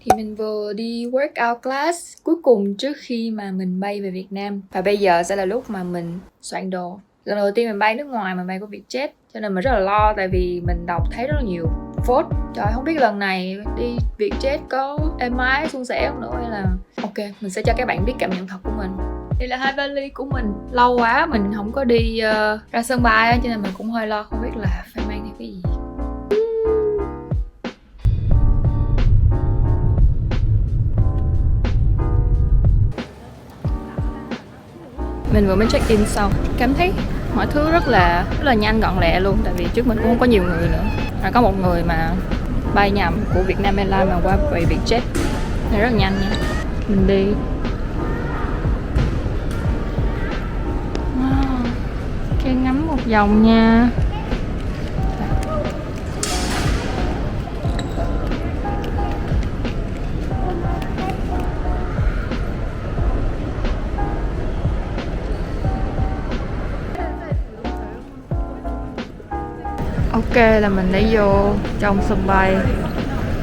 Thì mình vừa đi workout class cuối cùng trước khi mà mình bay về Việt Nam. Và bây giờ sẽ là lúc mà mình soạn đồ. Lần đầu tiên mình bay nước ngoài, mình bay của Vietjet, cho nên mình rất là lo, tại vì mình đọc thấy rất là nhiều phốt. Trời, không biết lần này đi Vietjet có êm ái, suôn sẻ không nữa, hay là... Ok, mình sẽ cho các bạn biết cảm nhận thật của mình. Đây là hai vali của mình. Lâu quá mình không có đi ra sân bay á, cho nên mình cũng hơi lo không biết là phải mang theo cái gì. Mình vừa mới check in xong, cảm thấy mọi thứ rất là nhanh gọn lẹ luôn, tại vì trước mình cũng không có nhiều người nữa. Có một người mà bay nhầm của Vietnam Airlines mà qua về Vietjet nên rất là nhanh nha. Mình đi. Wow. Cái ngắm một vòng nha. Ok, là mình đã vô trong sân bay,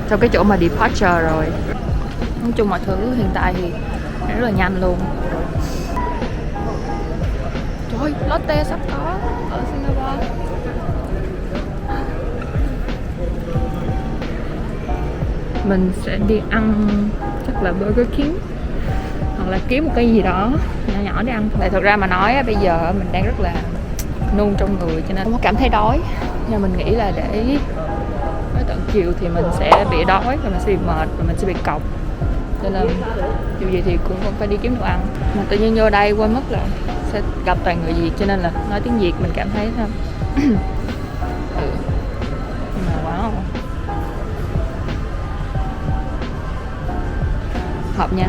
trong cái chỗ mà departure rồi. Nói chung mọi thứ hiện tại thì rất là nhanh luôn. Trời ơi, Lotte sắp có ở Singapore. Mình sẽ đi ăn chắc là Burger King, hoặc là kiếm một cái gì đó nhỏ nhỏ để ăn. Tại thật ra mà nói bây giờ mình đang rất là nôn trong người, cho nên không có cảm thấy đói. Nhưng mình nghĩ là để tới tận chiều thì mình sẽ bị đói và mình sẽ bị mệt và mình sẽ bị cọc, cho nên dù gì thì cũng vẫn phải đi kiếm đồ ăn. Mà tự nhiên vô đây quên mất là sẽ gặp toàn người Việt, cho nên là nói tiếng Việt mình cảm thấy thôi. Nhưng mà wow, hợp nha.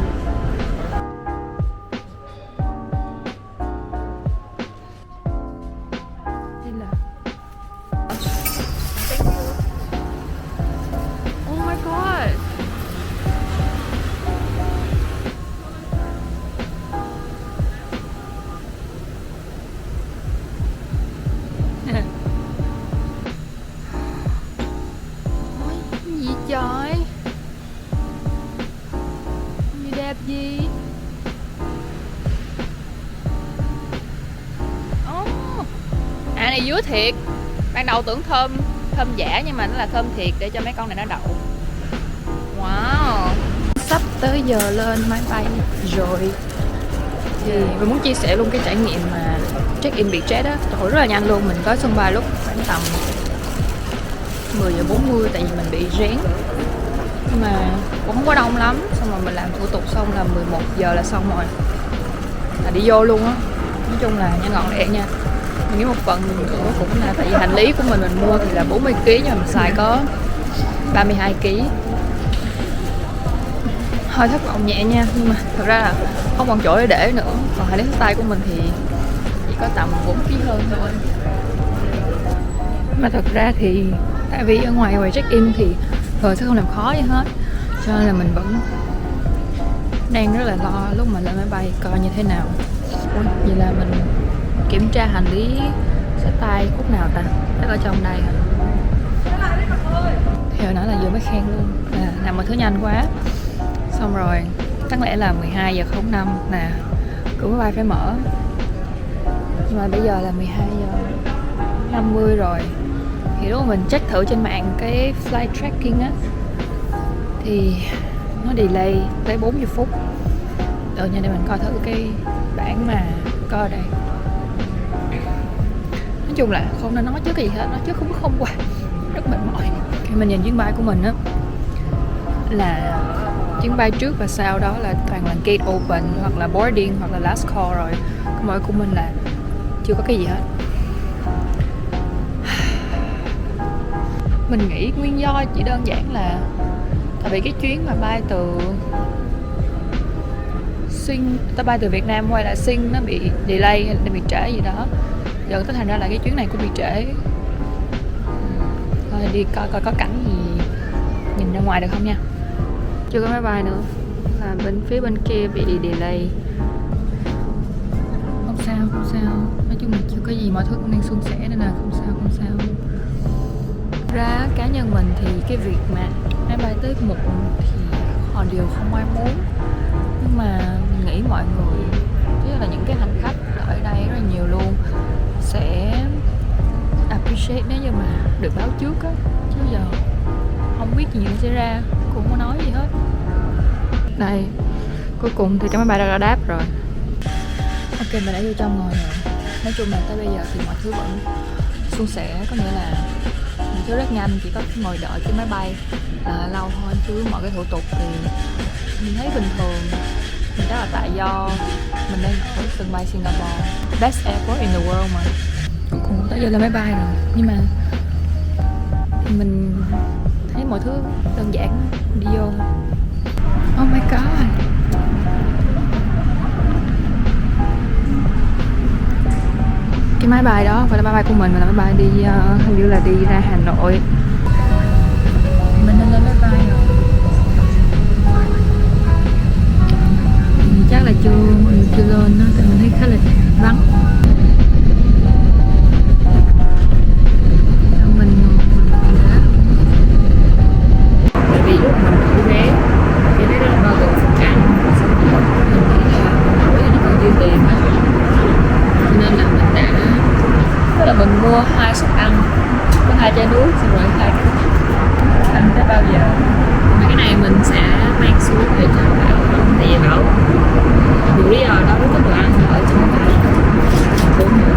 Oh my god. Ôi, cái gì trời? Gì đẹp gì? Oh. À, này dứa thiệt. Ban đầu tưởng thơm giả nhưng mà nó là thơm thiệt để cho mấy con này nó đậu. Wow. Sắp tới giờ lên máy bay rồi. Thì mình muốn chia sẻ luôn cái trải nghiệm mà check in Vietjet á. Trời ơi, rất là nhanh luôn. Mình tới sân bay lúc khoảng tầm 10 giờ 40, tại vì mình bị rén. Nhưng mà cũng không có đông lắm. Xong rồi mình làm thủ tục xong là 11 giờ là xong rồi, là đi vô luôn á. Nói chung là nhanh gọn lẹ nha. Mình nghĩ một phần nữa cũng là tại vì hành lý của mình mua thì là 40 kg nhưng mà mình xài có 32 kg. Hơi thất vọng nhẹ nha, nhưng mà thật ra là không còn chỗ để nữa. Còn hành lý xách tay của mình thì chỉ có tầm 4 kg hơn thôi. Mà thật ra thì tại vì ở ngoài check in thì thường sẽ không làm khó gì hết, cho nên là mình vẫn đang rất là lo lúc mà lên máy bay coi như thế nào. Ủa, vậy là mình kiểm tra hành lý xách tay khúc nào ta? Chắc ở trong đây hả? Thì hồi nãy là vừa mới khen luôn là làm mọi thứ nhanh quá. Xong rồi chắc lẽ là 12 giờ 05 nè, cửa máy bay phải mở. Nhưng mà bây giờ là 12 giờ 50 rồi. Thì lúc mà mình check thử trên mạng cái flight tracking á, thì nó delay tới 40 phút. Nha, để mình coi thử cái bảng mà coi ở đây. Nói chung là không nên nói trước cái gì hết, nói trước không qua, rất mệt mỏi. Khi mình nhìn chuyến bay của mình á, là chuyến bay trước và sau đó là toàn là gate open hoặc là boarding hoặc là last call rồi. Còn mỗi của mình là chưa có cái gì hết. Mình nghĩ nguyên do chỉ đơn giản là tại vì cái chuyến mà bay từ Sing, ta bay từ Việt Nam quay lại Sing nó bị delay hay là bị trễ gì đó, giờ tới thành ra là cái chuyến này cũng bị trễ. Thôi đi coi có cảnh gì nhìn ra ngoài được không nha. Chưa có máy bay nữa, là bên phía bên kia bị delay. Không sao, nói chung là chưa có gì, mọi thứ cũng đang suôn sẻ nên là không sao. Ra cá nhân mình thì cái việc mà máy bay tới muộn thì điều không ai muốn. Nhưng mà mình nghĩ mọi người, chứ là những cái hành khách ở đây rất là nhiều luôn, sẽ appreciate nếu như mà được báo trước á. Chứ giờ không biết gì sẽ ra, cũng không có nói gì hết. Đây, cuối cùng thì cái máy bay đã đáp rồi. Ok, mình đã vô trong rồi. Nói chung là tới bây giờ thì mọi thứ vẫn suôn sẻ, có nghĩa là mọi thứ rất nhanh, chỉ có ngồi đợi cái máy bay là lâu thôi, chứ mọi cái thủ tục thì mình thấy bình thường. Mình chắc là tại do mình đang ở sân bay Singapore, best airport in the world mà. Cuối cùng tới giờ lên máy bay rồi, nhưng mà mình thấy mọi thứ đơn giản, đi vô. Oh my god, cái máy bay đó không phải là máy bay của mình mà là máy bay đi hình như là đi ra Hà Nội. Mình nên lên máy bay rồi. Chắc là chưa lên đó, tại mình thấy khá là vắng. Mình đã, bởi vì lúc mình mua vé thì nó rất là bao gồm phần ăn, mình nghĩ là mỗi nó còn dư tiền á, cho nên là mình đã, tức là mình mua 2 suất ăn, có 2 chai nước, xong rồi 2 cái ăn tới bao giờ. Mà cái này mình sẽ mang xuống để cho Bảo, tại vì Bảo dù lý do đó rất có đồ ăn ở trong cái này cũng được.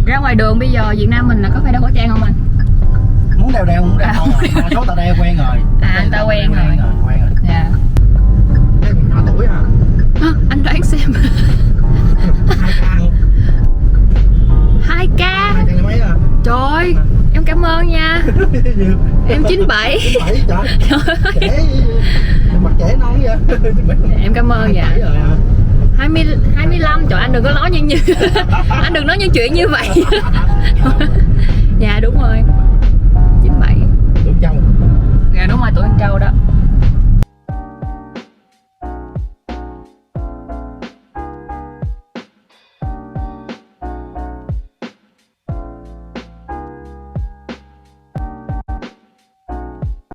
Ra ngoài đường bây giờ Việt Nam mình là có phải đeo khẩu trang không anh? Muốn đeo không đeo thôi, số ta đeo quen rồi. Anh ta quen rồi. Quen rồi. Dạ. Cái nhỏ tuổi hả? Anh đoán xem. 2K. 2K. 2K mấy à? Trời ơi, em cảm ơn nha. Em 97. 97 trời. Trẻ mặt trẻ non vậy. Em cảm ơn dạ. 25, trời anh đừng có nói như anh đừng nói những chuyện như vậy. Dạ đúng rồi, 97. Tuổi Trâu. Dạ đúng rồi, tuổi anh Trâu đó.